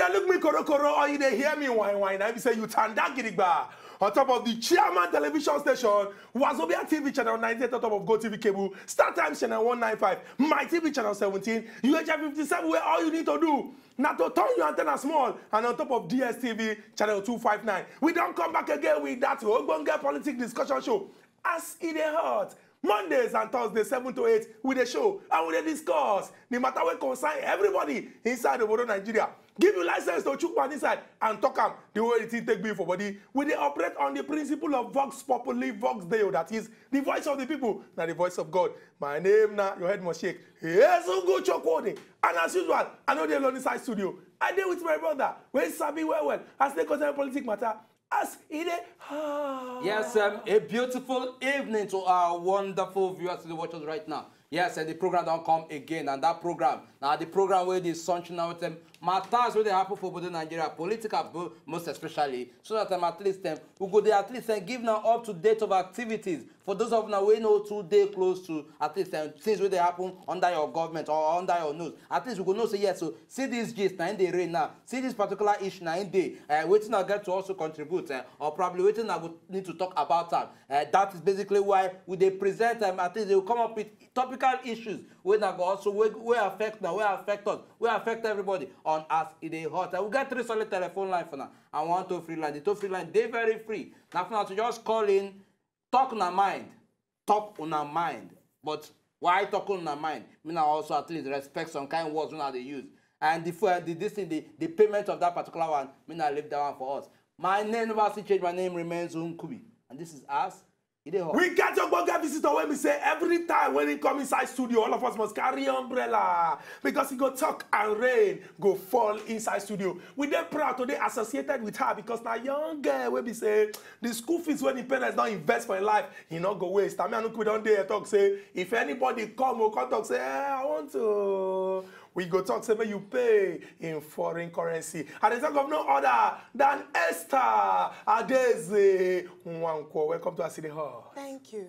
they look me koro or you they hear me wine. I say you tanda gidigba. On top of the Chairman television station, Wazobia TV channel 98 on top of Go TV cable, Star Times channel 195, My TV channel 17, UHF 57, where all you need to do now to turn your antenna small, and on top of DSTV channel 259. We don't come back again with that Ogbonge politics discussion show. As it hurt. Mondays and Thursdays 7 to 8 with the show and with the discuss the matter we concern everybody inside the world of Nigeria. Give you license to chook one inside and talk am the way it take me for body. We they operate on the principle of Vox Populi, Vox Deo, that is the voice of the people, not the voice of God. My name now, your head must shake. Ezugwu Chukwudi. And as usual, I know they're alone inside studio. I deal with my brother, when Sabi well, as they concern politics matter. As it Yes, a beautiful evening to our wonderful viewers to the watchers right now. Yes, and the program don't come again, and that program, now the program where the sunshine out them matters where they happen for both Nigeria, political most especially, so that at least we go there at least and give now up to date of activities. For those of now we know 2 days close to at least things where they happen under your government or under your nose. At least we go know say yes, so see this gist now in the rain now, see this particular issue now in the waiting I get to also contribute or probably waiting I would need to talk about that. That is basically why we they present at least they will come up with topical issues where now also where affect now, where affect us, where affect everybody on us in the hot. I will get 3 solid telephone line for now. I want to free line. The 2 free line, they very free. Now for now to just call in, talk on our mind. Talk on our mind. But why talk on our mind? I mean, I also at least respect some kind of words when they use. And the payment of that particular one, I mean, I leave that one for us. My name never change. My name remains Nkubi. And this is us. We get your burger visitor when we say every time when he come inside studio, all of us must carry umbrella because he go talk and rain go fall inside studio. We dey proud to be associated with her because now young girl when we say the school fees when the parents don't invest for life, he not go waste. I mean, we don't dare talk say if anybody come or come talk say I want to. We go talk, say, you pay in foreign currency. And the talk of no other than Esther Adaeze Nwankwo. Welcome to our city hall. Thank you.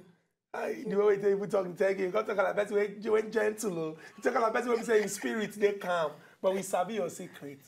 The way we talk, thank you. You talk about best way you went gentle. You talk about best way we say in spirit, they come. But we sabi your secret.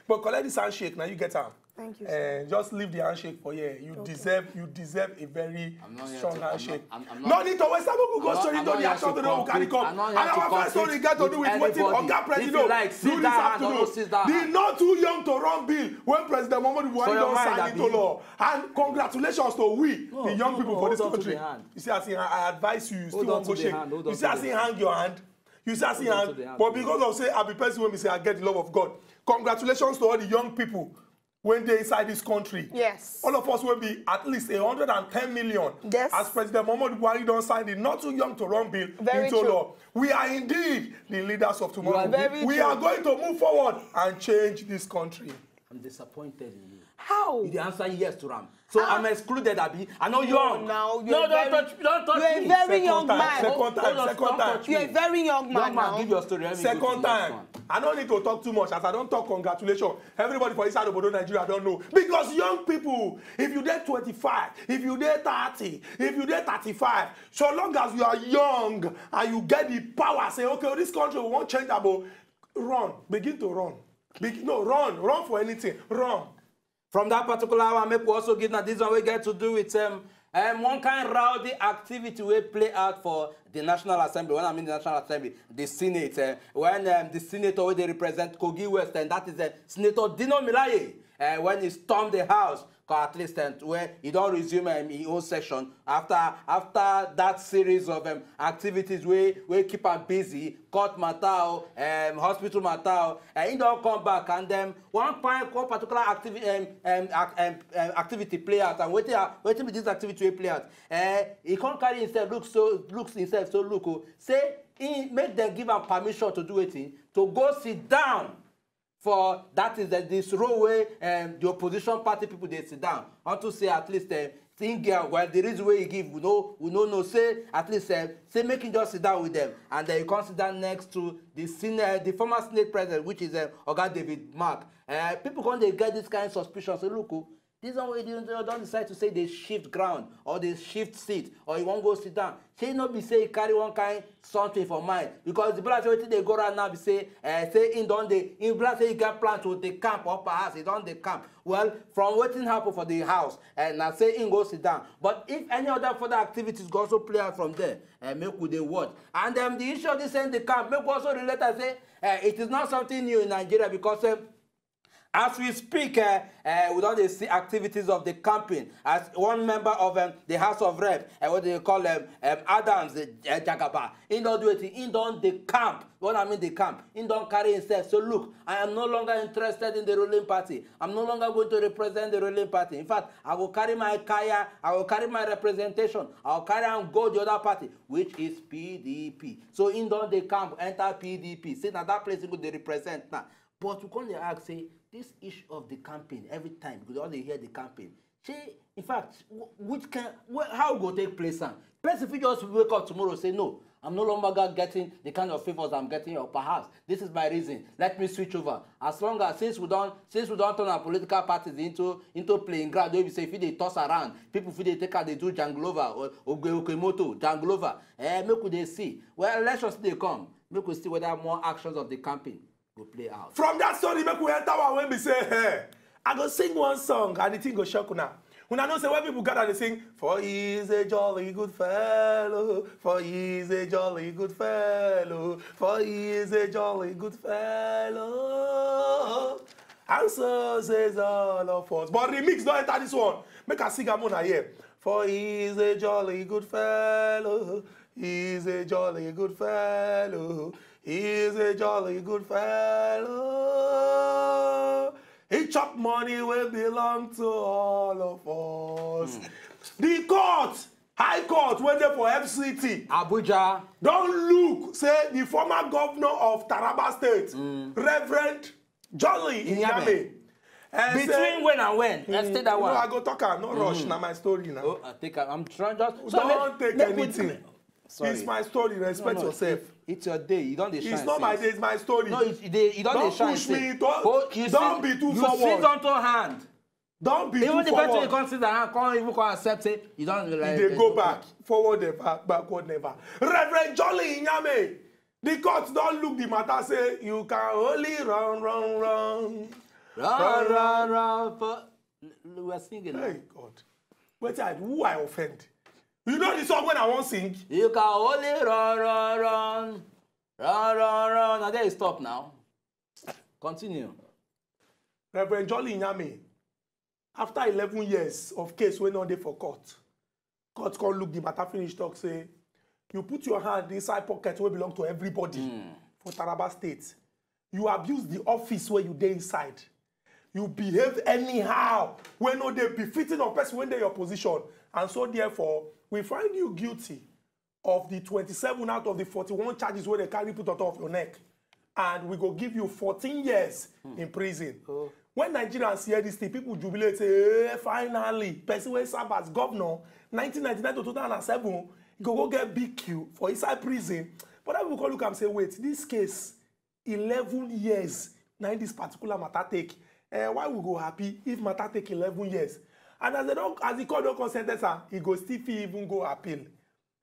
But collect this handshake, now you get out. Thank you, sir. Just leave the handshake for here. You deserve a very strong handshake. No need to waste time. We go straight into the action to know who can come. And our first story got to do with waiting Oga President do this afternoon. The not too young to run bill when President Muhammadu Buhari don't sign into law. And congratulations to we, the young people for this country. You see, I advise you, still won't go shake. You see, I say hang your hand. You say I see hand. But because of say I be person when we say I get the love of God. Congratulations to all the young people. When they're inside this country. Yes. All of us will be at least 110 million. Yes. As President Muhammadu Buhari don't sign the not too young to run bill into law. We are indeed the leaders of tomorrow. We are going to move forward and change this country. I'm disappointed in you. How? You answer yes to Ram. So I'm excluded, Abi. I know young. Now don't touch me. You're a very young man. Second time. You're a very young man now. Give your story. Second time. I don't need to talk too much as I don't talk congratulations. Everybody for inside of Nigeria don't know. Because young people, if you dare 25, if you dare 30, if you dare 35, so long as you are young and you get the power, say, okay, this country we won't change about, run. Begin to run. Run. Run for anything. Run. From that particular one, make we also give now this one we get to do with one kind of rowdy activity we play out for the National Assembly. When I mean the National Assembly, the Senate. When the senator where they represent Kogi West, and that is Senator Dino Melaye. When he stormed the house, at least where he don't resume his own session after that series of activities where keep him busy, court matter, hospital matter, and he don't come back. And one particular activity play out, and waiting with this activity play out. He can't carry himself looks himself so look say he make them give him permission to do it to go sit down. For that is this role where the opposition party people they sit down. Want to say at least well the reason where he give we know say at least say make him just sit down with them and then you come sit down next to the former Senate president which is Oga David Mark. People come they get this kind of suspicion. So look, This one way they don't decide to say they shift ground or they shift seat or you won't go sit down. Say not be say carry one kind something for mind because the black say they go around now be say in don't they in black say you get plan to the camp or perhaps it don't the camp. Well, from waiting happen for the house and now say in go sit down. But if any other further activities go also play out from there, make with the watch. And the issue of this in the camp make also relate and say it is not something new in Nigeria because as we speak, with all the activities of the camping, as one member of the House of Rep, what they call Adams Jagaba, he don't do it. He don't the camp. What I mean the camp. He don't carry himself. So look, I am no longer interested in the ruling party. I'm no longer going to represent the ruling party. In fact, I will carry my kaya. I will carry my representation. I will carry and go the other party, which is PDP. So in don't the camp enter PDP. See now that place he they represent now. But we can ask say this issue of the campaign every time because all they hear the campaign. In fact, how will take place? Person if you just wake up tomorrow and say no, I'm no longer getting the kind of favors I'm getting, or perhaps this is my reason. Let me switch over. As long as since we don't turn our political parties into playing ground, we say if they toss around, people if they take out they do janglova or Okemoto, janglova. Make we they see. Well, elections they come. Make we see whether more actions of the campaign will play out. From that story, make we enter one when we say, hey, I go sing one song and the thing go shock una. Una know say when people gather they sing, for he is a jolly good fellow, for he is a jolly good fellow, for he is a jolly good fellow. And so says all of us. But remix don't enter this one. Make a sing amona here. For he is a jolly good fellow, he is a jolly good fellow. He's a jolly good fellow. He chop money will belong to all of us. The court, High Court, went there for FCT. Abuja. Don't look, say the former governor of Taraba State, Reverend Jolly Nyame. Between say, when and when? Let's take that one. No, I go talk, no rush, now my story now. Oh, I'm trying just... Don't take anything. Sorry. It's my story. Respect yourself. It's your day. You don't shine. It's not my day. It's my story. No, you don't shine. Push me. Don't be too forward. You sit onto hand. Don't be too forward. Even the person you can't sit and can't even accept it. You don't like. They go back. Forward never. Backward never. Reverend Jolly Nyame. The court don't look the matter. Say you can only run. We are singing. Hey God. Wait, who I offend? You know the song when I won't sing? You can only run. Now there you stop now. Continue. Reverend Jolly Nyame, after 11 years of case went on there for court can't look the matter finish talk say, you put your hand inside pocket where belong to everybody for Taraba State. You abuse the office where you dey inside. You behave anyhow when no they befitting of person when they your position. And so therefore, we find you guilty of the 27 out of the 41 charges where they carry put on top of your neck. And we go give you 14 years in prison. Oh. When Nigerians hear this thing, people jubilate, say, hey, finally, person wey serve as governor, 1999 to 2007, you go get BQ for inside prison. But then we go look and say, wait, this case, 11 years, now this particular matter take. Why we go happy if matter take 11 years? And as the court don't consent, he go still even go appeal.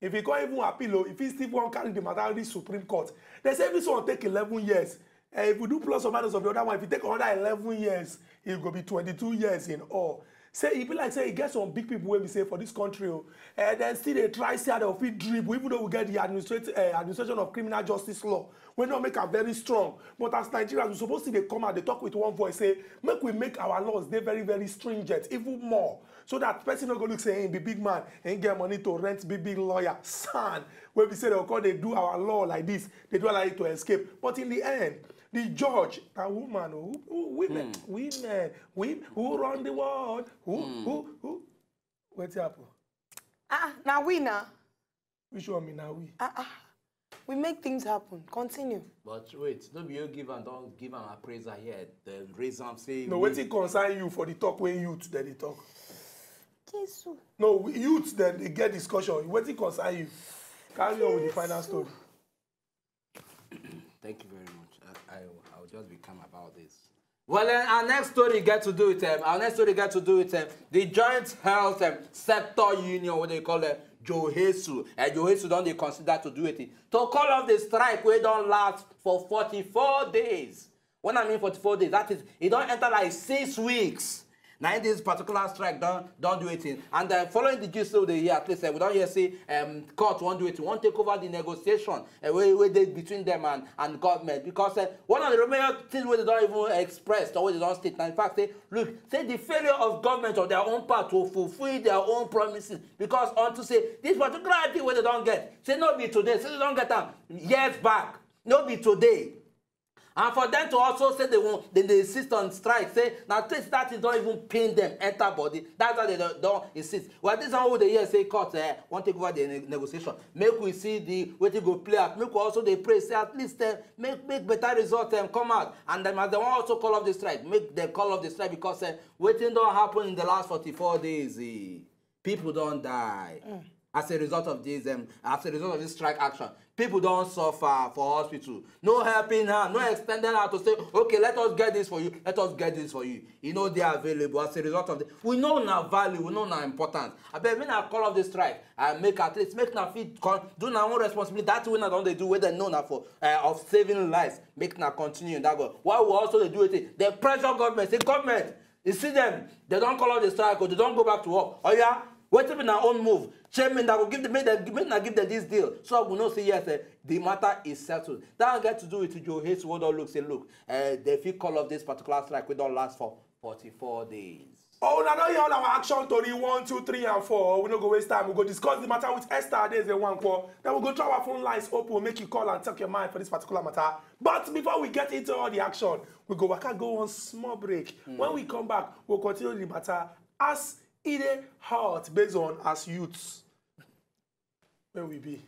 If he can't even appeal, if he still won't carry the matter to the Supreme Court, they say this one take 11 years. If we do plus or minus of the other one, if you take another 11 years, it will be 22 years in all. Say, it be like, say, it gets some big people when we say for this country, then still they try to say that we dribble, even though we get the administration of criminal justice law, we don't make it very strong. But as Nigerians, we're supposed to they come out, they talk with one voice, say, make our laws, they're very, very stringent, even more. So that person not going to look, say, hey, be big man, ain't get money to rent, big lawyer, son. When we say, they do our law like this, they do allow it to escape. But in the end, the judge, a woman, women, who run the world, who? What's happening? Now we now. Which one me now we? We make things happen. Continue. But wait, don't be you give and don't give an appraiser here. The reason I'm saying. No, what's it concern you for the talk when youth then they talk? JOHESU. No, youth then they get discussion. What's it concern you? Carry on with the final story. Thank you very much. I'll just be calm about this. Well, our next story get to do with the Joint Health Sector Union, what they call it, JOHESU. And JOHESU don't they consider to do it to call off the strike where don't last for 44 days. When I mean 44 days, that is, it don't enter like 6 weeks. Now in this particular strike, don't do it. And following the gist of the year, at least we don't hear say court won't do it. Won't take over the negotiation between them and government, because one of the remaining things where they don't even express or where they don't state. And in fact, say, look, say the failure of government of their own part to fulfill their own promises, because on to say this particular thing where they don't get, say no be today, say they don't get them years back, no be today. And for them to also say they insist on strike, say now that is don't even pin them, enter body. That's why they don't insist. Well, this is how they hear say court won't take over the negotiation. Make we see the way to go play out. Make we also they pray, say at least make better results come out. And then as they want also call off the strike, make them call off the strike, because waiting don't happen in the last 44 days. People don't die. As a result of this, strike action, people don't suffer for hospital. No helping hand, no extending hand to say, okay, let us get this for you, let us get this for you. You know they are available. As a result of this, we know now value, we know now importance. I bet when I call off the strike, I make at least make now fit do now own responsibility. That's when I don't they do where they know now for of saving lives. Make now continue in that go. Why we also they do it? They pressure government. Say government, you see them, they don't call off the strike or they don't go back to work. Oh yeah. Wait till our own move. Chairman that will give them, give them this deal. So we know say yes, the matter is settled. That will get to do with JOHESU. What don't look, say look, the fee call of this particular strike we don't last for 44 days. Oh, now you all our action story 1, 2, 3, and 4. We don't go waste time. We go discuss the matter with Esther Adaeze Nwankwo. Then we go try our phone lines open. We'll make you call and talk your mind for this particular matter. But before we get into all the action, we go on small break. When we come back, we'll continue the matter as it is hard based on as youths. Where we be?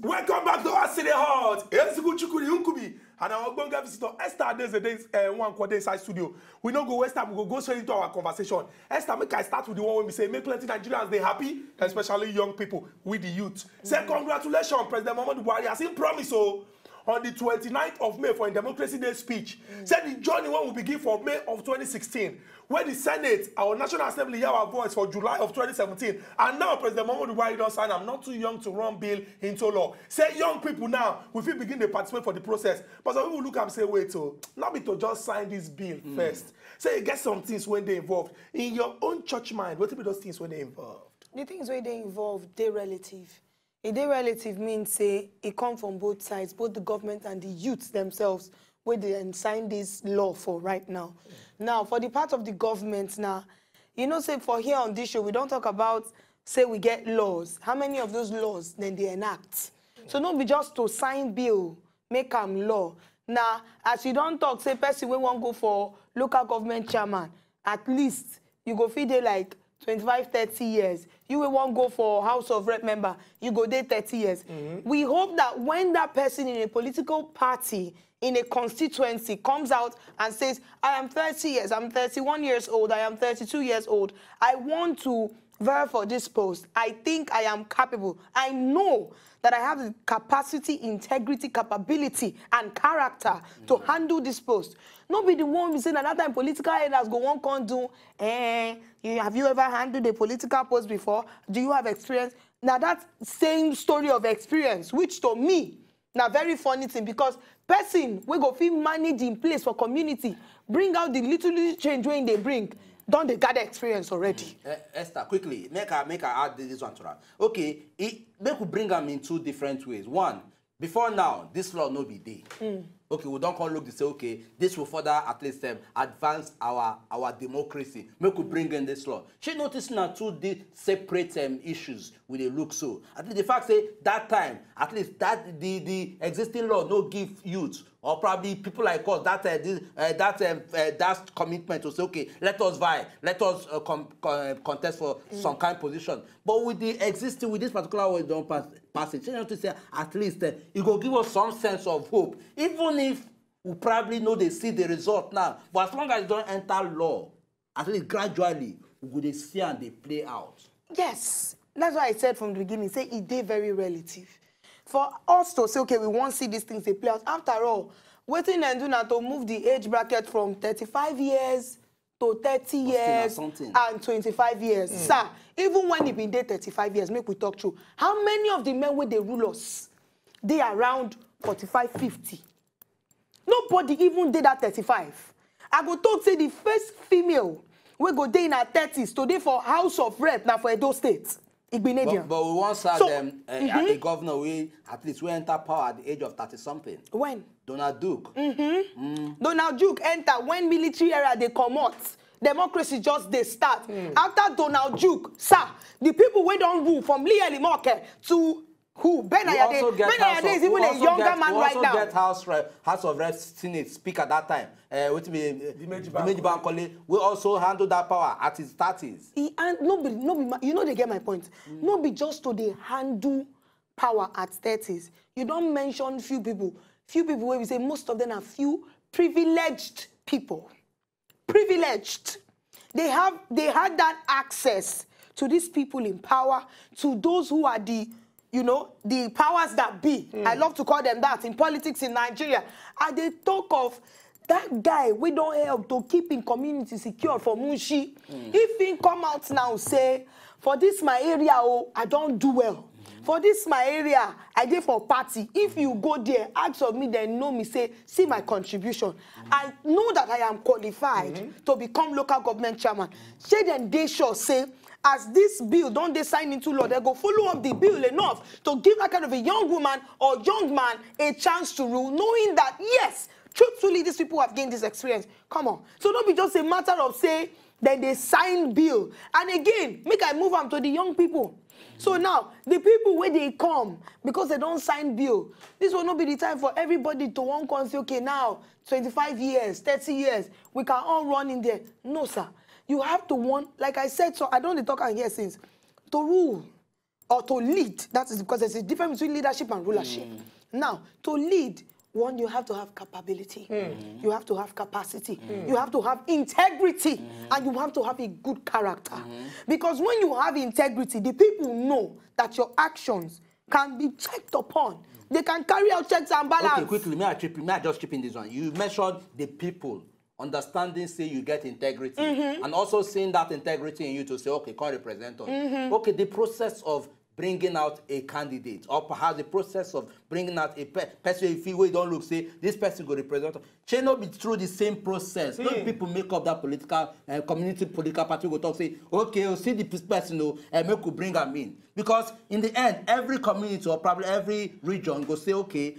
Welcome back to our city hall. Ezugwu Chukwudi Nkubi and our Bonga visitor Esther Adaeze Nwankwo inside studio. We don't go waste time, we go straight into our conversation. Esther, make I start with the one when we say make plenty Nigerians they happy, especially young people with the youth. Say congratulations, President Muhammadu Buhari has in promise on the 29th of May for a Democracy Day speech. Said the journey one will begin from May of 2016, where the Senate, our National Assembly, hear our voice for July of 2017. And now President Muhammadu Buhari don't sign, I'm not too young to run bill into law. Say young people now, we will begin to participate for the process. But some people look up and say, wait, not be to just sign this bill first. Say you get some things when they involved. In your own church mind, what be those things when they involved? The things when they involved, they're relative. A day relative means say it comes from both sides, both the government and the youths themselves, where they sign this law for right now. Now, for the part of the government now, you know, say for here on this show, we don't talk about, say we get laws. How many of those laws then they enact? So don't be just to sign bill, make them law. Now, as you don't talk, say person we won't go for local government chairman, at least you go feed it like 25, 30 years. You will want go for House of Rep member, you go there 30 years. We hope that when that person in a political party, in a constituency, comes out and says, I am 30 years, I'm 31 years old, I am 32 years old, I want to vie for this post. I think I am capable. I know that I have the capacity, integrity, capability, and character to handle this post. Not be the one we say that that time political leaders go on can do, have you ever handled a political post before? Do you have experience? Now that same story of experience, which to me, now very funny thing, because person we go feel manage in place for community, bring out the little change when they bring. Don't they gather experience already? Esther, quickly, make her add this one to her. Okay, make we bring them in 2 different ways. One, before now, this law no be there. Okay, we don't come look to say, okay, this will further at least advance our democracy. Make we bring in this law. She noticed now 2 separate issues with the look so. At least the fact say that time, at least that the existing law no give youth or probably people like us that commitment to say, okay, let us vie, let us contest for some kind of position. But with the existing, with this particular way don't pass it, you know to say at least it will give us some sense of hope, even if we probably know they see the result now. But as long as it don't enter law, at least gradually, we could see and they play out. Yes. That's why I said from the beginning, say it is very relative. For us to say, okay, we won't see these things they play out. After all, waiting and do now to move the age bracket from 35 years to 30 years and 25 years. Sir, even when it been there 35 years, make we talk true. How many of the men where they rule us, they around 45, 50? Nobody even did that 35. I go talk say the first female we go day in her 30s today for House of Rep now for Edo State. But we once had a governor we at least we enter power at the age of 30-something. When? Donald Duke. Donald Duke enter when military era they come out. Democracy just they start. After Donald Duke, sir, the people we don't rule from Lee Elimoke to who? Ben Ayade. Ben Ayade is even a younger man right now. We also get House of Reps Senate Speaker at that time. We also handle that power at his 30s. And nobody, you know they get my point. Nobody just to they handle power at 30s. You don't mention few people. Few people where we say most of them are few privileged people. Privileged. They had that access to these people in power, to those who are the the powers that be. I love to call them that in politics in Nigeria. And they talk of that guy we don't help to keep in community secure for Munshi. If he come out now say, for this my area, oh, I don't do well. For this my area, I did for party. If you go there, ask of me, then know me, say, see my contribution. I know that I am qualified to become local government chairman. Say then they sure say, as this bill, don't they sign into law, they go follow up the bill enough to give that kind of a young woman or young man a chance to rule, knowing that, yes, truthfully, these people have gained this experience. Come on. So don't be just a matter of, say, that they sign bill. And again, make I move on to the young people. So now, the people where they come, because they don't sign bill, this will not be the time for everybody to one come say, okay, now, 25 years, 30 years, we can all run in there. No, sir. You have to want, like I said, so I don't talk here since, to rule or to lead. That is because there's a difference between leadership and rulership. Now, to lead, one, you have to have capability. You have to have capacity. You have to have integrity. And you have to have a good character. Because when you have integrity, the people know that your actions can be checked upon. They can carry out checks and balance. Okay, quickly, may I just chip in this one? You mentioned the people. Understanding, say you get integrity, and also seeing that integrity in you to say, okay, can represent us. Okay, the process of bringing out a candidate, or perhaps the process of bringing out a person, if you don't look, say, this person will represent us. Should not be through the same process. No people make up that political, community political party will talk, say, okay, we'll see the person, and make we bring them in. Because in the end, every community or probably every region will say, okay,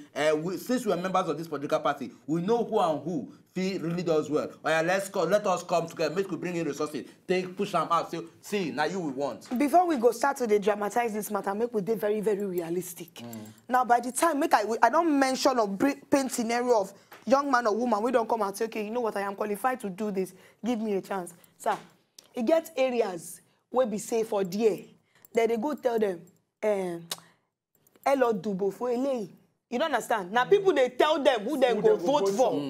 since we are members of this political party, we know who and who really does well. Let us come together, make we bring in resources, push them out, say, see, now you we want. Before we go start to dramatize this matter, make we be very, very realistic. Now, by the time, I don't mention or paint scenario of young man or woman, we don't come and say, okay, you know what, I am qualified to do this, give me a chance. Sir, it gets areas where be safe for dear. Then they go tell them, Hello, Dubo for LA. You don't understand? Now, people, they tell them who they go vote for.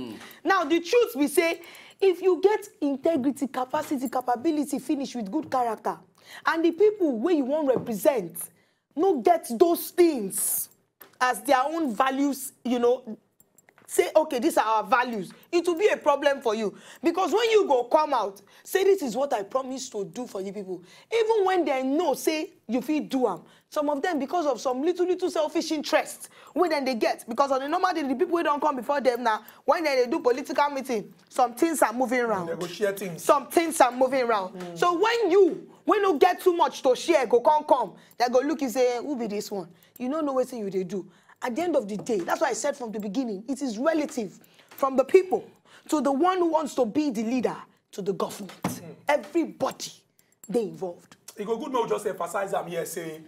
Now, the truth we say, if you get integrity, capacity, capability, finish with good character, and the people where you want represent, no get those things as their own values, say, okay, these are our values, it will be a problem for you. Because when you go come out, say, this is what I promise to do for you people. Even when they know, say, you feel do them. Some of them, because of some little selfish interest, when then they get, because on the normal day, the people who don't come before them now, when they do political meeting, some things are moving around. Negotiating. Some things are moving around. So when you get too much to share, go come, they go look and say, who be this one? You don't know what thing you they do. At the end of the day, that's why I said from the beginning, it is relative from the people to the one who wants to be the leader to the government. Everybody, they involved. It go good now just emphasize them here saying,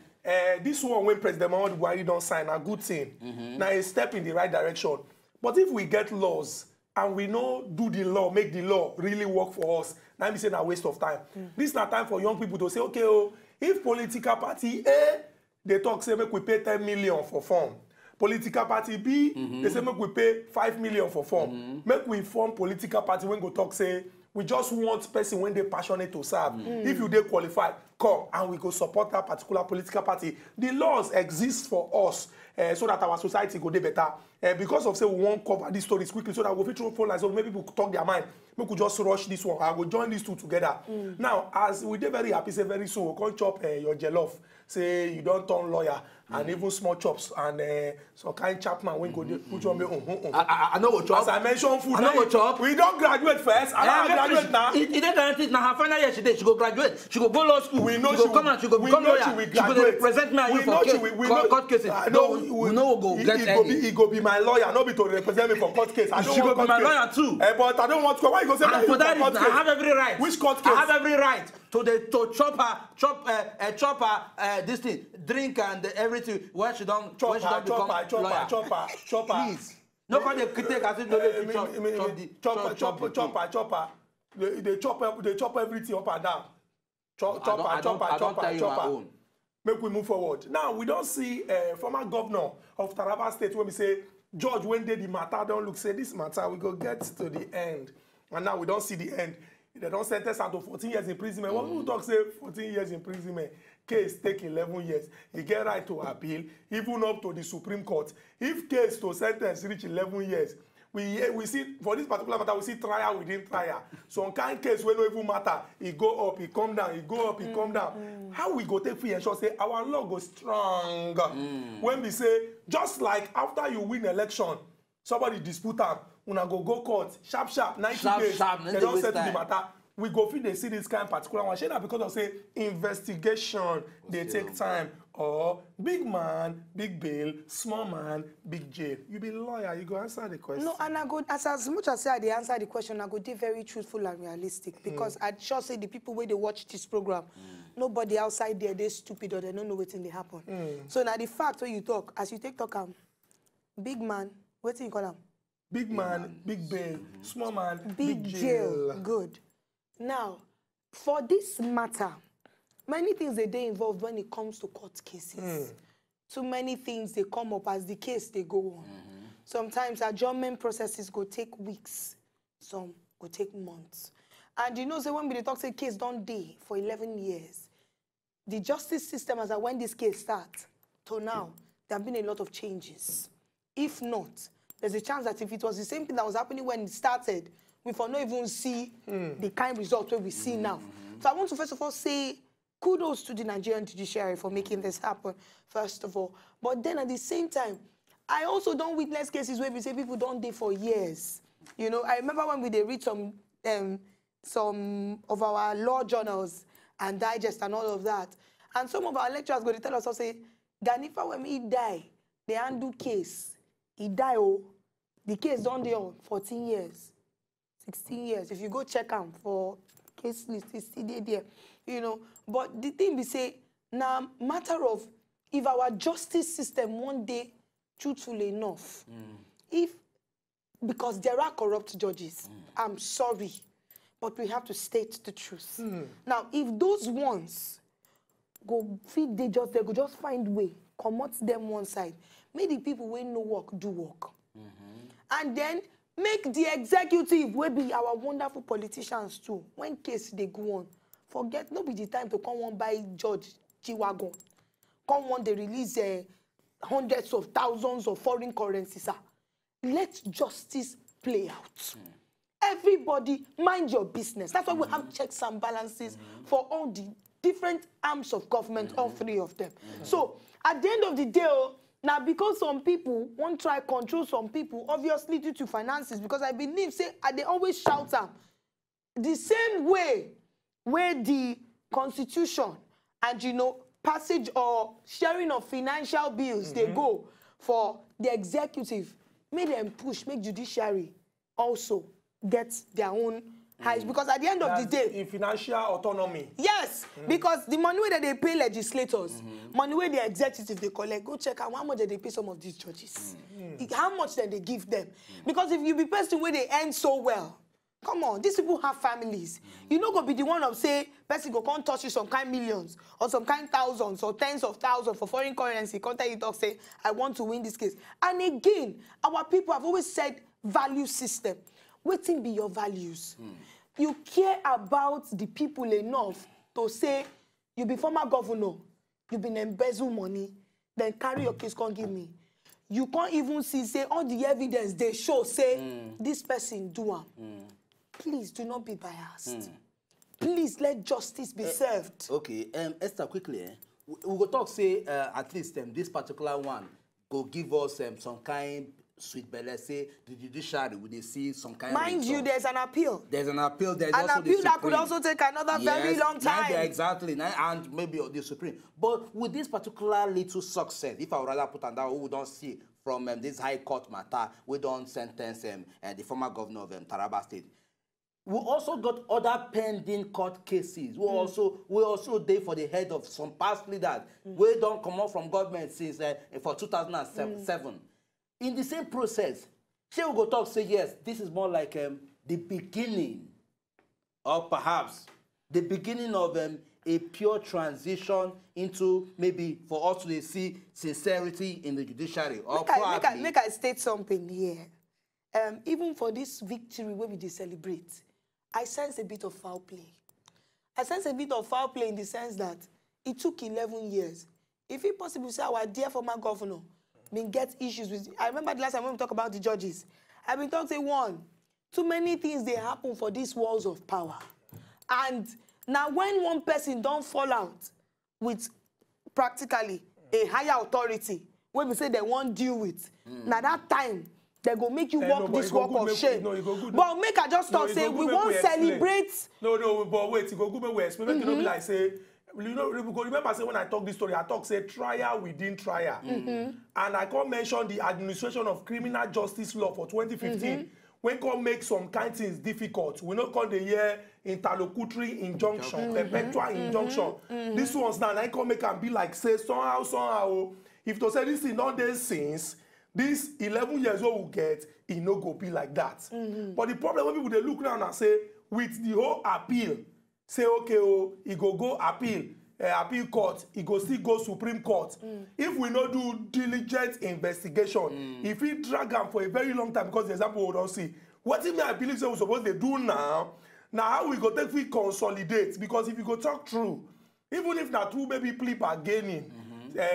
this one when President Muhammadu Buhari don't sign a good thing. Now a step in the right direction. But if we get laws and we know do the law, make the law really work for us, now we say a waste of time. This is not time for young people to say, okay, oh, if political party A, they talk say make we pay 10 million for form. Political party B, they say make we pay 5 million for form. Make we form political party when go talk say We just want person when they passionate to serve. If you dey qualified, come and we go support that particular political party. The laws exist for us so that our society go dey better. Because of say we won't cover these stories quickly so that we fit throw phone lines so maybe people talk their mind. We could just rush this one. I will join these two together. Now, as we dey very happy, say very soon we can chop your jollof. Say you don't turn lawyer and even small chops and some kind chapman when go put on me. I know what chop. As I mentioned food. I know what chop. We don't graduate first. I don't graduate now. It don't guarantee now. Her final year she did. She go graduate. She go law school. We know she go come and she go become lawyer. She go represent me and you for court cases. We know go get any. He go be my lawyer, not be to represent me for court case. I don't she want go be my lawyer too. But I don't want to. Why you go say and for that reason, I have every right. Which court case? I have every right to chop her this thing, drink and everything when she don't become lawyer. Chopper. Please. Nobody could take as if nobody chopper. They chop everything up and down. Chopper. Make we move forward. Now we don't see former governor of Taraba State when we say George when they the matter don't look say this matter we go get to the end, and now we don't see the end. They don't sentence her to 14 years imprisonment. When people talk say 14 years imprisonment, case take 11 years. You get right to appeal, even up to the Supreme Court. If case to sentence reach 11 years, we see for this particular matter we see trial within trial. Some kind case wey no even matter, e go up, e come down, e go up, e come down. How we go take free ensure say our law go strong? When we say just like after you win election, somebody dispute am, una go court, sharp 90 days. They don't settle the matter. We go fit dey see this kind of particular one. Shey na because of say investigation dey take time, or big man, big bail, small man, big jail. You be lawyer, you go answer the question. No, and I go as much as I dey answer the question, I go dey very truthful and realistic because I sure say the people wey dey watch this program, nobody outside there dey stupid or they don't know wetin dey happen. So now the fact when you talk, as you take talk big man, wetin you call am? Big man, big bail, small man, big jail. Good. Now, for this matter, many things they involved when it comes to court cases. Too many things they come up as the case they go on. Sometimes adjournment processes go take weeks, some go take months. And you know, so when we talk say case don't day for 11 years, the justice system as when this case starts to now, there have been a lot of changes. If not, there's a chance that if it was the same thing that was happening when it started, we for not even see the kind of result that we see now. So I want to first of all say kudos to the Nigerian judiciary for making this happen, first of all. But then at the same time, I also don't witness cases where we say people don't day for years. You know, I remember when we did read some of our law journals and digest and all of that. And some of our lecturers go to tell us, say, Ganifa, when he die, they undo case. He die, oh, the case don't dey on 14 years. 16 years. If you go check them for case list, it's still there, you know. But the thing we say, now matter of if our justice system one day truthful enough, because there are corrupt judges, I'm sorry, but we have to state the truth. Now, if those ones go feed they go just find way, comot them one side, make the people who no work do work, and then make the executive, will be our wonderful politicians too. When case they go on, forget, no be the time to come on by Judge G-Wagon. Come on, they release hundreds of thousands of foreign currencies. Let justice play out. Everybody mind your business. That's why we have checks and balances for all the different arms of government, all three of them. So at the end of the day, now, because some people won't try control some people, obviously due to finances, because I believe, say, they always shout them. The same way where the constitution and, you know, passage or sharing of financial bills, they go for the executive, make them push, make judiciary also get their own highs. Because at the end of the day... in financial autonomy. Yes, because the money that they pay legislators, money where the executive they collect, go check out how much they pay some of these judges. How much then they give them. Because if you be person where they earn so well, come on, these people have families. You know, go be the one of say, person go can't touch you some kind millions, or some kind thousands, or tens of thousands for foreign currency. Can't tell you talk, say, I want to win this case. And again, our people have always said value system. Waiting be your values. you care about the people enough to say, you be former governor, you been embezzle money, then carry your case, can't give me. You can't even see, say, all the evidence they show, say, this person do am. Please do not be biased. Please let justice be served. Okay, Esther, quickly, we go talk, say, at least this particular one go give us some kind sweet belly, say the judiciary, will they see some kind Mind of you, there's an appeal. There's an appeal. There's an also appeal the that could also take another very long time. Exactly, and maybe the Supreme. But with this particular little success, if I would rather put on that, we don't see from this High Court matter, we don't sentence the former governor of Taraba State. We also got other pending court cases. We also there for the head of some past leaders. We don't come out from government since for 2007. In the same process, she will go talk, say, yes, this is more like the beginning, or perhaps the beginning of a pure transition into maybe for us to see sincerity in the judiciary. Or make I state something here. Even for this victory where we celebrate, I sense a bit of foul play. I sense a bit of foul play in the sense that it took 11 years. If it's possible to say our dear former governor get issues with... I remember the last time when we talk about the judges. I've been talking, one, too many things they happen for these walls of power. And now when one person don't fall out with practically a higher authority, when we say they won't deal with, now that time, they go make you walk this walk of shame. But make I just start saying, we won't celebrate... No, but wait, you go go we explain. Make it not be like, say... You know, remember, say when I talk this story, I talk, say, trial within trial. And I can't mention the administration of criminal justice law for 2015. When can make some kind of things difficult. We not call the year interlocutory injunction, perpetual injunction. This one's now, I can make and be like, say, somehow, if to say this is not there since, this 11 years old will get, it no go be like that. But the problem when people they look around and say, with the whole appeal, say, okay, oh, he go appeal court, he go still go Supreme Court. If we not do diligent investigation, if we drag him for a very long time, because the example we don't see, what if I believe so we're supposed to do now how we go take we consolidate? Because if you go talk true, even if not true, maybe plea bargaining,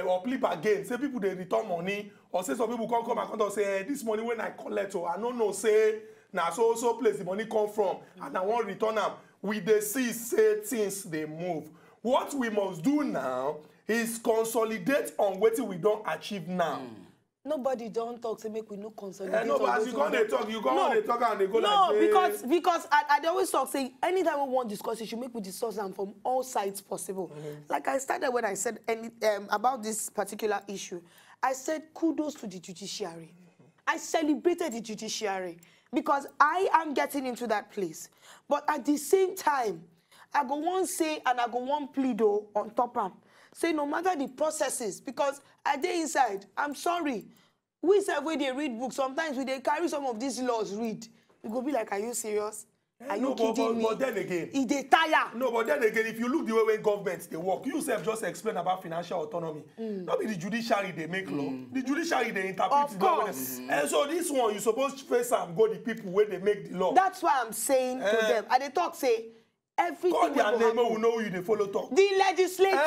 or plea bargain, say people they return money, or say some people come and come and say, this money when I collect, I don't know, say, now so place the money come from, and I want return them. We dey see say things they move. What we must do now is consolidate on what we don't achieve now. Nobody don't talk to make we no consolidate. No, but as you go on they talk, and they go like say... because I always talk saying anytime we want to discuss, you should make we discuss them from all sides possible. Like I started when I said about this particular issue, I said kudos to the judiciary. I celebrated the judiciary. Because I am getting into that place. But at the same time, I go one say and I go one plead on top of. Say no matter the processes, because at the inside, I'm sorry. We say when they read books, sometimes when they carry some of these laws read, we go be like, are you serious? Are you kidding me? But then again, if they tire. No, but then again, if you look the way when governments they work, you yourself just explain about financial autonomy. Not be the judiciary they make law. The judiciary they interpret of course. And so this one you supposed to face and go the people where they make the law. That's why I'm saying to them. And they talk say everything. God their neighbor will know you they follow talk. The legislators.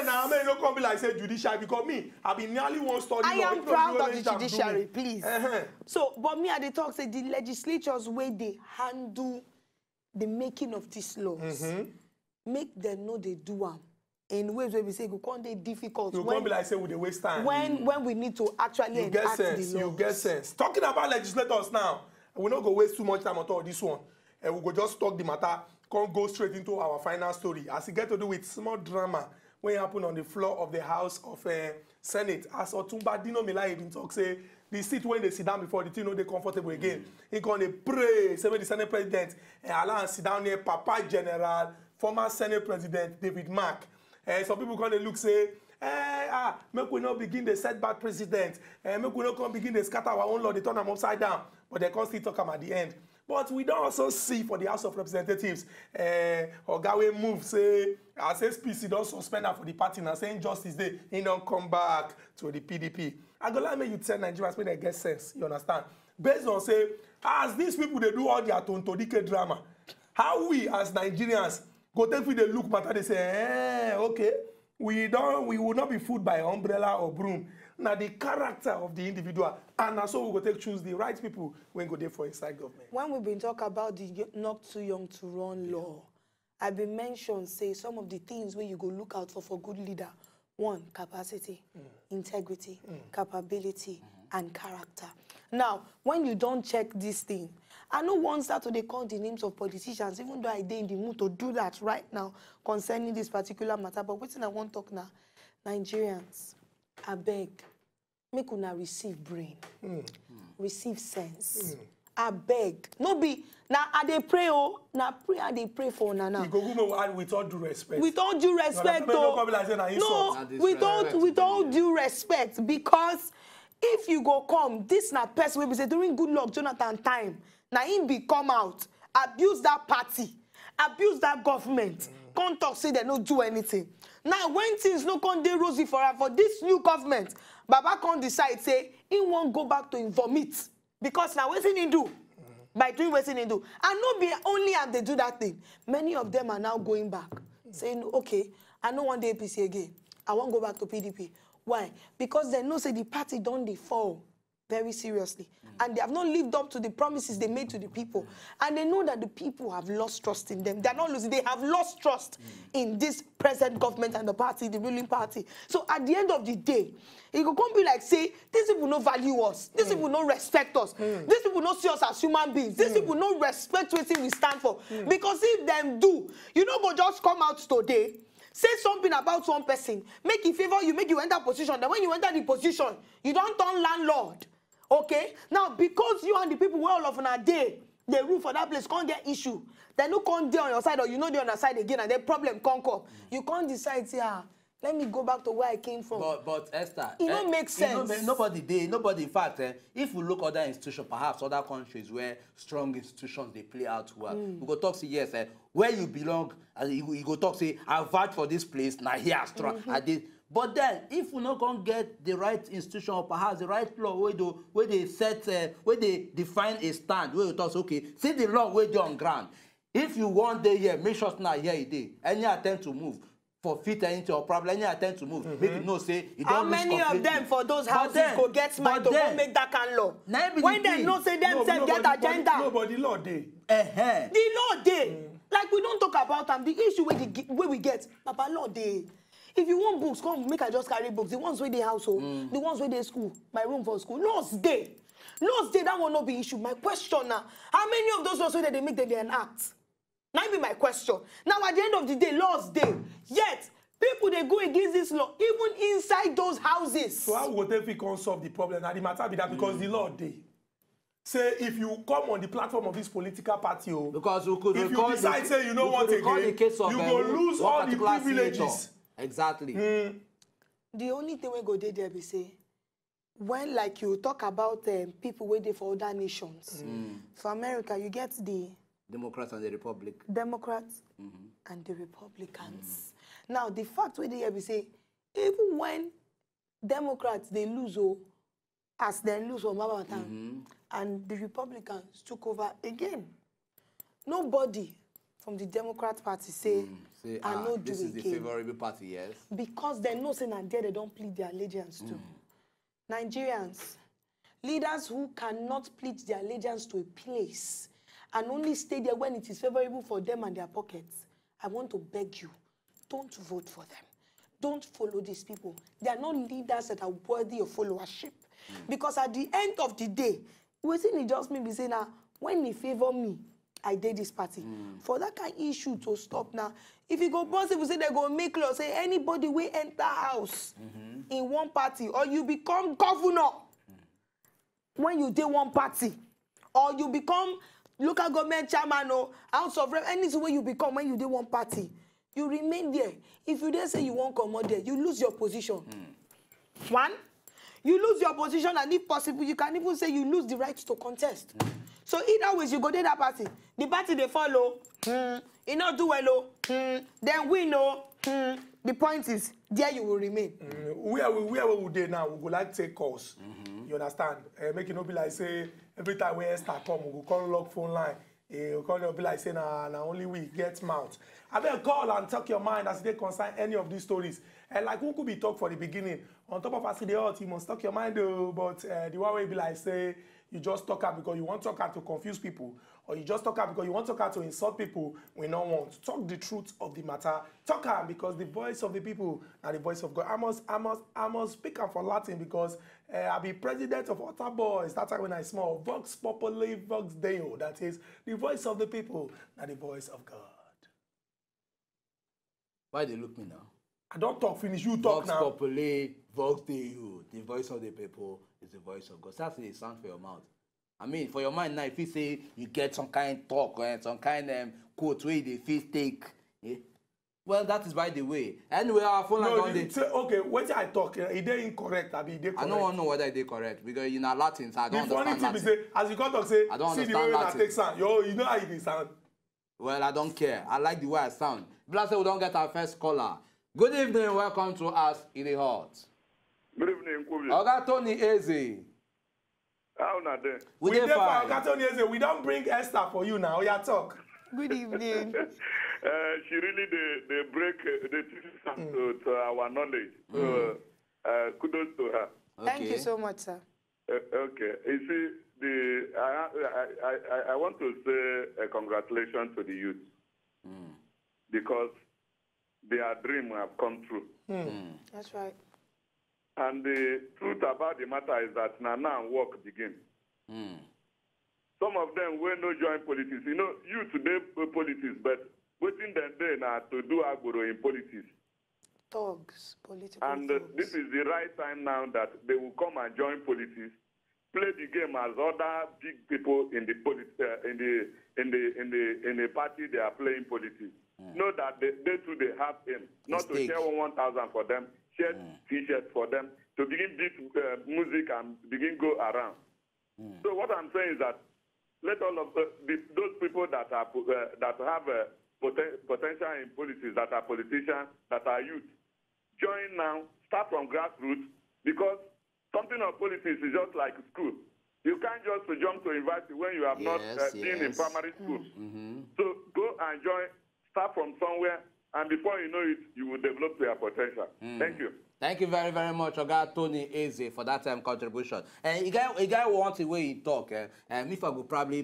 Now I mean don't come be like say judiciary because me I've been nearly one study. I am proud of the judiciary, please. So, but me at the talk say the legislatures where they handle the making of these laws, make them know they do them in ways where we say it can't be difficult. You can't be like say we waste time. When we need to actually enact the laws. You get sense. Talking about legislators now, we're not going to waste too much time on all this one. And we go just talk the matter, can't go straight into our final story. As it get to do with small drama when it happened on the floor of the House of Senate. As Otumba Dino Melaye been talk say, the seat when they sit down before the thing know they comfortable again. He gonna pray, say when the Senate President allow sit down near Papa General, former Senate President David Mark. Some people gonna look say, make we not begin the setback president, make we not come begin the scatter our own law, they turn them upside down. But they can't still talk them at the end. But we don't also see for the House of Representatives, Ogawe move, say, as SPC don't suspend her for the party and saying justice day, he don't come back to the PDP. I go like me, you tell Nigerians when they get sense, you understand? Based on say, as these people they do all their tontodike drama, How we as Nigerians go take with the look matter, they say, okay, we will not be fooled by umbrella or broom. Now the character of the individual, and so we go take choose the right people when go there for inside government. When we've been talking about the not too young to run law, I've been mentioned, say, some of the things where you go look out for good leader. One, capacity, integrity, capability, and character. Now, when you don't check this thing, I know one Saturday call the names of politicians, even though I did in the mood to do that right now concerning this particular matter. But what's I want to talk now? Nigerians, I beg, make una receive brain, receive sense. I beg. No be, now I dey pray, oh, now pray I dey pray for una now. You go with all due respect. With all due respect, no, with all due respect, because if you go come, this na person will be say during good luck Jonathan time, now him be come out, abuse that party, abuse that government, can't talk say they don't do anything. Now when things no come dey rosy for this new government, Baba can't decide say he won't go back to him vomit, because now what he do? By doing what they do. And not be only have they do that thing. Many of them are now going back, saying, okay, I don't want the APC again. I won't go back to PDP. Why? Because they know say the party don't they fall very seriously. And they have not lived up to the promises they made to the people. And they know that the people have lost trust in them. They're not losing. They have lost trust in this present government and the party, the ruling party. So at the end of the day, it will come be like, say, these people don't value us. These people don't respect us. These people don't see us as human beings. These people don't respect what we stand for. Because if them do, you don't go just come out today, say something about one person, make it favor you, make you enter position. Then when you enter the position, you don't turn landlord. Okay? Now, because you and the people were all of a day, the rule for that place can't get issue. Then you can't deal on your side, or you know they're on the side again, and the problem can't come. You can't decide, say, let me go back to where I came from. But Esther, it don't make sense. Nobody, in fact, if we look at other institutions, perhaps other countries where strong institutions, they play out well, we go talk, say, yes, where you belong, you go talk, say, I vouch for this place, now here, strong, I did. But then, if we not gonna get the right institution or perhaps the right law where they set, where they define a stand, where you talk, okay, see the law where you're on ground. If you want day here, make sure it's not here a day. Any attempt to move, forfeit anything or problem, any attempt to move, make it no say you don't. How many of them for those houses go get smart to go make that kind of law? When they no say themselves get agenda. Nobody law day. The law day. Like we don't talk about them. The issue where we get, Papa law day. If you want books, come make I just carry books. The ones where they household, the ones where they school, my room for school. Laws day. Laws day, that will not be issue. My question now, how many of those laws where they make them enact? That be my question. Now at the end of the day, laws day. Yet, people they go against this law, even inside those houses. So how would they can't solve the problem? Now the matter be that because the law day. Say if you come on the platform of this political party, because if you decide say you don't want again, you go lose all the privileges. Exactly. The only thing we go there be say, when like you talk about people waiting for other nations, for America you get the Democrats and the Republic. Democrats and the Republicans. Now the fact where they be say, even when Democrats they lose as they lose from our time, and the Republicans took over again, nobody from the Democrat Party say I know do this is again. The favorable party, yes. Because they know say Nigeria they don't plead their allegiance to. Nigerians, leaders who cannot plead their allegiance to a place and only stay there when it is favorable for them and their pockets, I want to beg you, don't vote for them. Don't follow these people. They are not leaders that are worthy of followership. Because at the end of the day, we see it just me be saying now, when they favor me, I did this party. For that kind of issue to stop now, if you go possible, say they go make law, say anybody will enter house in one party, or you become governor when you do one party, or you become local government chairman or house of rep, anything where you become when you do one party, you remain there. If you didn't say you won't come out there, you lose your position. One, you lose your position, and if possible, you can even say you lose the right to contest. So either ways, you go to that party. The party they follow, you not do well, then we know. The point is, there you will remain. Where we dey now, we go like take calls. You understand? Make it not be like say every time we Esther come, we go call log phone line. You can't be like saying, nah, only we get mouth. I better call and talk your mind as they concern any of these stories. And like who could be talk for the beginning? On top of asking the hot, you must talk your mind though, but the one way be like say, you just talk out because you want to talk out to confuse people, or you just talk out because you want to talk out to insult people. We don't want. Talk the truth of the matter. Talk out because the voice of the people and the voice of God. I must speak out for Latin because I be president of Otter Boys. That time when I small. Vox Populi, Vox Deo. That is the voice of the people and the voice of God. Why they look me now? I don't talk finish. You talk Vox now. Populi, Vox Deo. The voice of the people is the voice of God. So that's the sound for your mouth. I mean, for your mind now, if you say you get some kind of talk or some kind of quote where they feel take, yeah? Well, that is by the way. Anyway, our phone line on the... Okay, when I talk, is they incorrect? I mean, they correct. I don't know whether they correct because in Latin, so I don't understand Latin. Say, as you got to say, I don't see understand the way Latin. I take sound. Yo, you know how it sound. Well, I don't care. I like the way I sound. Blessed we don't get our first caller. Good evening, welcome to us in the heart. Good evening, Nkubi. Oga Tony Eze. How na there? We don't bring Esther for you now. You talk. Good evening. She really they break the to our knowledge. So kudos to her. Okay. Thank you so much, sir. Okay. You see, I want to say congratulations to the youth because their dream have come true. That's right. And the truth about the matter is that now work begin. Some of them will not join politics. You know, you today politics, but waiting them there now to do agboro in politics. Thugs, political And thugs. this is the right time now that they will come and join politics, play the game as other big people in the in the party they are playing politics. Know that they too they have aim, not to share 1,000 for them, share T-shirts for them, to begin beat music and begin go around. So what I'm saying is that let all of those people that are that have potential in politics, that are politicians, that are youth, join now, start from grassroots, because something of politics is just like school. You can't just jump to university when you have not been in primary school. So go and join, start from somewhere, and before you know it, you will develop your potential. Thank you. Thank you very, very much, Oga Tony Eze, for that contribution. And a guy wants the way he talk. If I could probably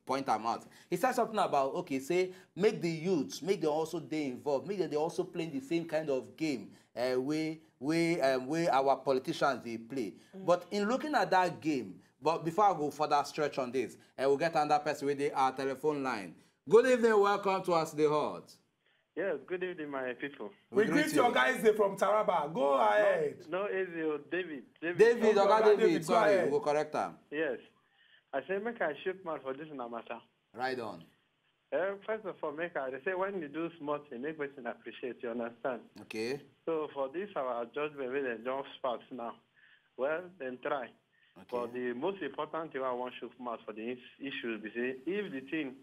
point him out. He said something about, okay, say, make the youths, make them also they involved, make them they also playing the same kind of game where our politicians they play. But in looking at that game, but before I go further stretch on this, we'll get another person with our telephone line. Good evening, welcome to us, the Heart. Yes, good evening, my people. We greet your guys from Taraba. Go ahead. No, Ezio, David. David, Oga David, sorry, ahead. we'll correct him. Yes. I say, make a shoot man for this in a matter. Right on. First of all, they say when you do small thing, make person appreciate, you understand? Okay. So for this, our judgment, when they jump sparks now, well, then try. Okay. But the most important thing I want to shoot man for the issues, is if the thing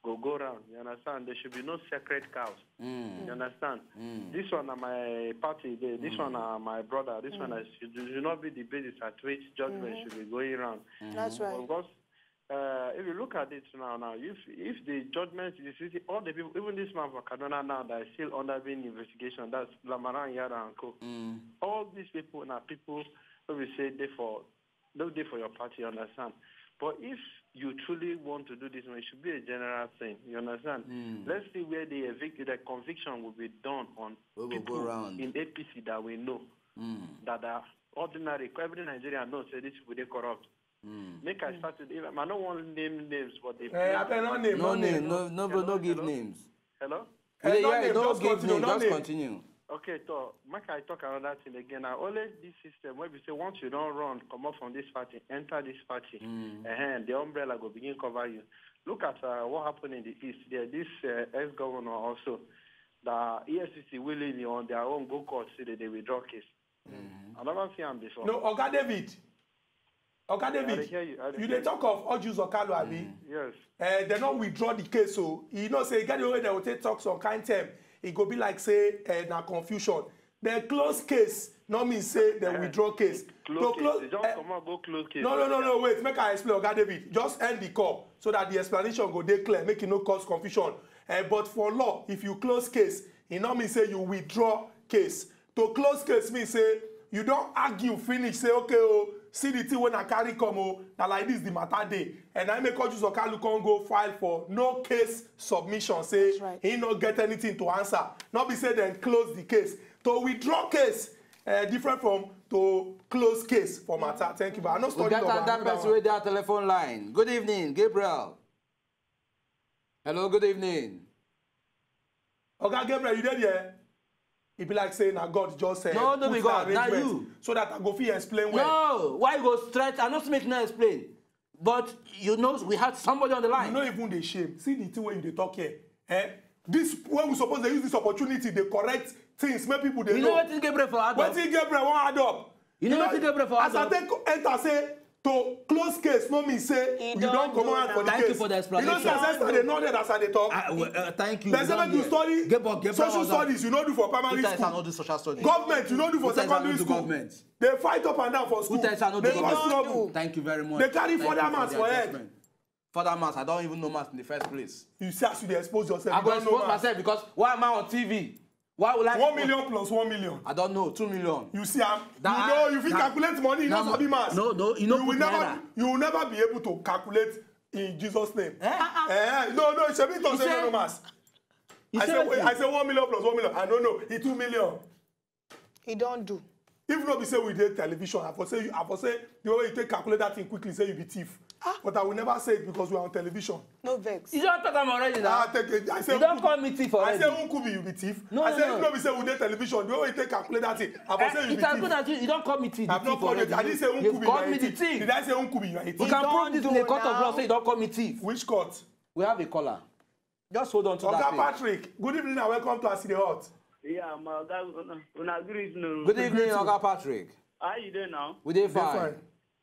go round, you understand? There should be no sacred cows. You understand? This one are my party, this one are my brother, this one should not be the basis at which judgment should be going around. That's right. Because if you look at it now, if the judgment, you see all the people, even this man from Kaduna now that is still under being investigation, that's Lamaran Yara and Co. All these people are people who will say they for your party, you understand? But if you truly want to do this, it should be a general thing. You understand? Let's see where the conviction will be done on people in APC that we know that are ordinary. Every Nigerian knows that these people they corrupt. Make I start with. I don't want to name names, but they. No give names. Hello. Don't give names. Just continue. Okay, so make I talk another thing again. Now, only this system where we say once you don't run, come up from this party, enter this party, and the umbrella will begin cover you. Look at what happened in the East. There, this ex-governor also, the EFCC willingly on their own go court say that they withdraw case. I never seen him before. No, Oga David. Oga David, you dey talk of Ojus Okalo, abi? Yes. They not withdraw the case, so you know say get the way they will take talk some kind term. It go be like say na confusion. The close case no mean say they withdraw case. Close case. Just come on, go close case. No, wait, make I explain, Oga David. Just end the call so that the explanation go dey clear, make it no cause confusion. But for law, if you close case, it no mean say you withdraw case. To close case mean say you don't argue, finish, say okay, oh, see the thing when I carry come, oh, now like this the matter day. And I make use of Kalu go file for no case submission. Say right. He not get anything to answer. Not be say then close the case. To withdraw case, different from to close case for matter. Thank you. But I know we get that person with their telephone line. Good evening, Gabriel. Hello, good evening. Okay, Gabriel, you there yet? It be like saying that God just said, no, be God, not you. So that I go fit explain well. No, why go straight? I'm not making no explain. But you know, we had somebody on the line. You know, even the shame. See the thing when you talk here. This when we suppose they use this opportunity, they correct things, make people they know. You know what is Gabriel for add up? What is Gabriel want add up? You know what is Gabriel for add up? As I take enter say to close case, no mean say you don't come out for the case. Thank you for the explanation. You know, Esther Adaeze Nwankwo as I dey talk. Thank you. There's something you study social studies, you know do for primary school. Not do social studies. Government, you know do for secondary school. They fight up and down for school. They cause trouble. Thank you very much. They carry further maths for head. Further maths, I don't even know maths in the first place. You see as you expose yourself. I go expose myself because why am I on TV? Why would I? 1 million plus 1 million. I don't know. 2 million. You see, you fit calculate money. You know sabi maths. No, you know. You will never be able to calculate in Jesus' name. No, it's a bit of no maths. I say 1 million plus 1 million. I don't know. It's 2 million. He don't do. If not, we say we did television. I for say the way you take calculate that thing quickly, say you be thief. But I will never say it because we are on television. No vex. You don't talk about already now. I say you don't call me thief already. I say Nkubi, you be thief. I say if not, we say we did television. The way you take calculate that thing, I for say you be thief. It's as good as you don't call me thief. I've not called you. I didn't say Nkubi. You called me the thief. Did I say Nkubi? You are a thief. We can prove this in a court of law. Say you don't call me thief. Which court? We have a caller. Just hold on to that. Oga Patrick, good evening and welcome to Aside Hot. Yeah, my guy, good evening, Oga Patrick. How you doing now? We dey fine.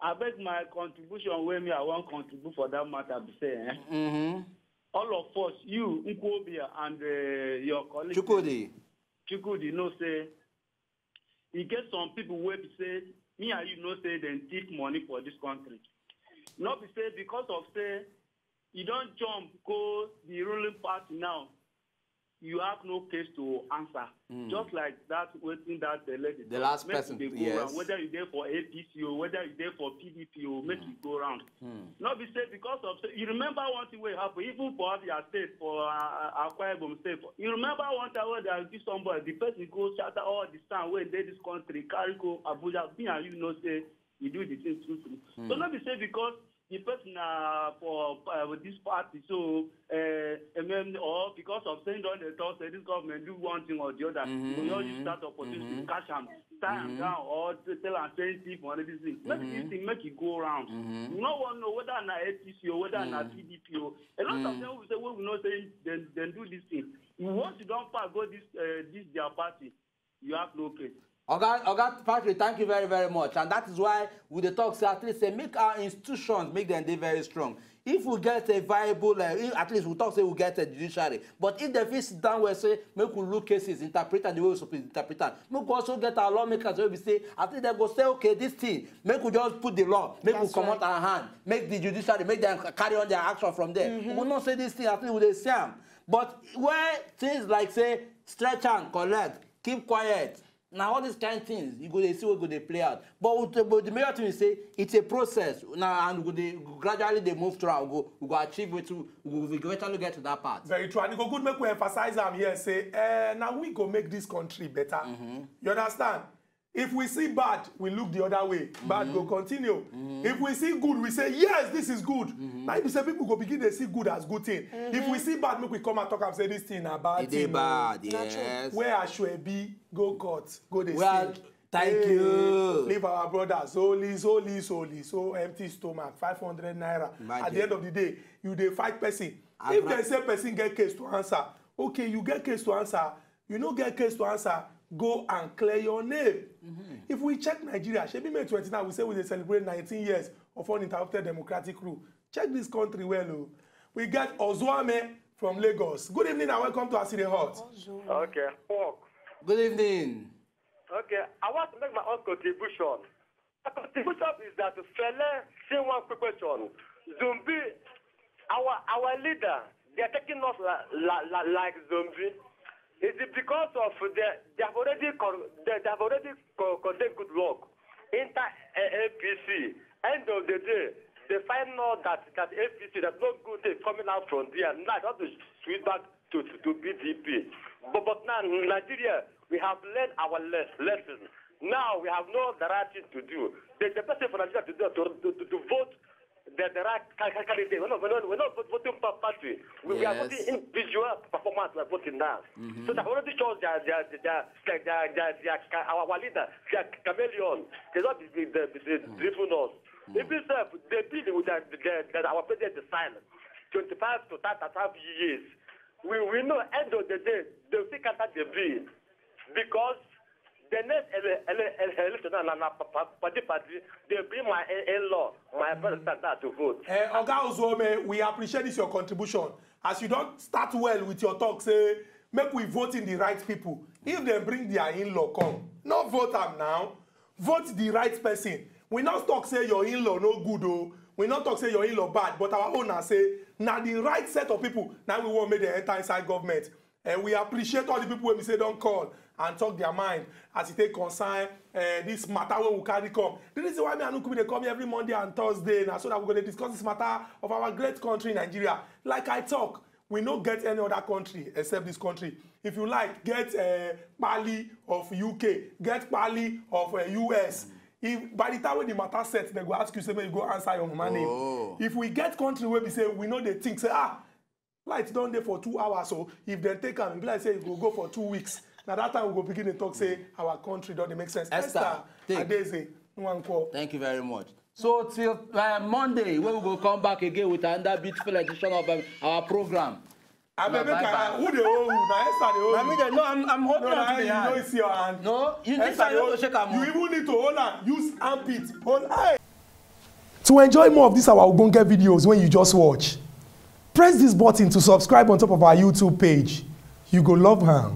I bet my contribution where me I want contribute for that matter be say, all of us, you, Wazobia, and your colleague Chukwudi, know say, you get some people where say, me and you know say they take money for this country. Not be say because of say, you don't jump, go the ruling party now. You have no case to answer. Just like that, waiting that lady. The last person, yes. Whether you're there for APC or whether you're there for PDP or make you go around. Not be said because of, you remember one thing will happen, even for your state, for Akwa Ibom state. You remember one time where there be somebody, the person goes shatter all the time where they this country, carry go Abuja, me and you know say, we do the thing true. So not be said because the person for this party, so or because of saying on the talk, say this government do one thing or the other, we all use that opportunity to catch them, tie them down, or tell them saying thief or this thing. Maybe this thing make it go around. No one know whether na APC or whether na PDP or a lot of them will say, well, we know saying then do this thing. Once you don't pass go this their party, you have no case. Oga Patrick, thank you very, very much. And that is why we the talk say at least say make our institutions make them they very strong. If we get a viable, at least we talk say we get a judiciary. But if they sit down where say make we look cases, interpret and the way we supposed to interpret them. Make we also get our lawmakers where we say at least they go say okay this thing make we just put the law, make we come out our hand, make the judiciary make them carry on their action from there. We will not say this thing at least with the same. But where things like say stretch and collect, keep quiet. Now all these kind of things, you go to see what they play out. But the major thing is say it's a process. Now and gradually they move through. We go achieve it. We eventually get to that part. Very true. And it go good make we emphasize them here. Say now we go make this country better. You understand? If we see bad, we look the other way. Bad go continue. If we see good, we say yes, this is good. Now if we say people go begin to see good as good thing. If we see bad, make we come and talk and say this thing a bad thing. It bad, yes. Where I should be, go court, go the well, thank you. Leave our brothers solely. So empty stomach, 500 naira. At the end of the day, you dey fight person. If they say person get case to answer, okay, you get case to answer. You no get case to answer. Go and clear your name. If we check Nigeria, Shebi May 29, we say we celebrate 19 years of uninterrupted democratic rule. Check this country well. We get Wazobia from Lagos. Good evening and welcome to Aside Hot. Okay. Good evening. Okay, I want to make my own contribution. The contribution is that to say one quick question. Zombie, our leader, they are taking us like zombie. Is it because of they have already condemned good work into APC? End of the day, they find out that APC there's no good thing coming out from there. Now they have to switch back to BDP. But now in Nigeria, we have learned our lesson. Now we have no the right thing to do. The best thing for Nigeria to do to vote the right candidate. We're not voting per party. We are voting individual performance. We're voting now. So that already shows our leader, they are chameleon. They're not driven us. If it's the bill with that our president signed 25 to 35 years, we know end of the day they'll take out the bill because the next election party they bring my in-law, my brother to vote. Oga Wazobia, we appreciate this your contribution. As you don't start well with your talk, say make we vote in the right people. If they bring their in-law come, not vote them now. Vote the right person. We not talk say your in-law no good oh. We not talk say your in-law bad, but our owner say now the right set of people. Now we won't make the enter inside government. And we appreciate all the people when we say don't call and talk their mind as it take concern this matter when we carry come. This is why me and Nkubi they come every Monday and Thursday now so that we're going to discuss this matter of our great country Nigeria. Like I talk, we don't get any other country except this country. If you like, get Pali of UK, get Pali of US. If by the time when the matter set, they go ask you say you go answer your mama name. If we get country where we say we know they think say light down there for 2 hours, so if they take them, be like say you go for 2 weeks. Now that time we go begin to talk say our country don't make sense. Esther Adaeze Nwankwo. Thank you very much. So till Monday, when we will come back again with another beautiful edition of our program. Who they owe you? Now Esther they owe you. No, I'm holding on to the hand. You know it's your hand. No, you need to shake her. You even need to hold her. Use armpit. Hold her. To enjoy more of these our Ogbonge videos when you just watch, press this button to subscribe on top of our YouTube page. You go love her.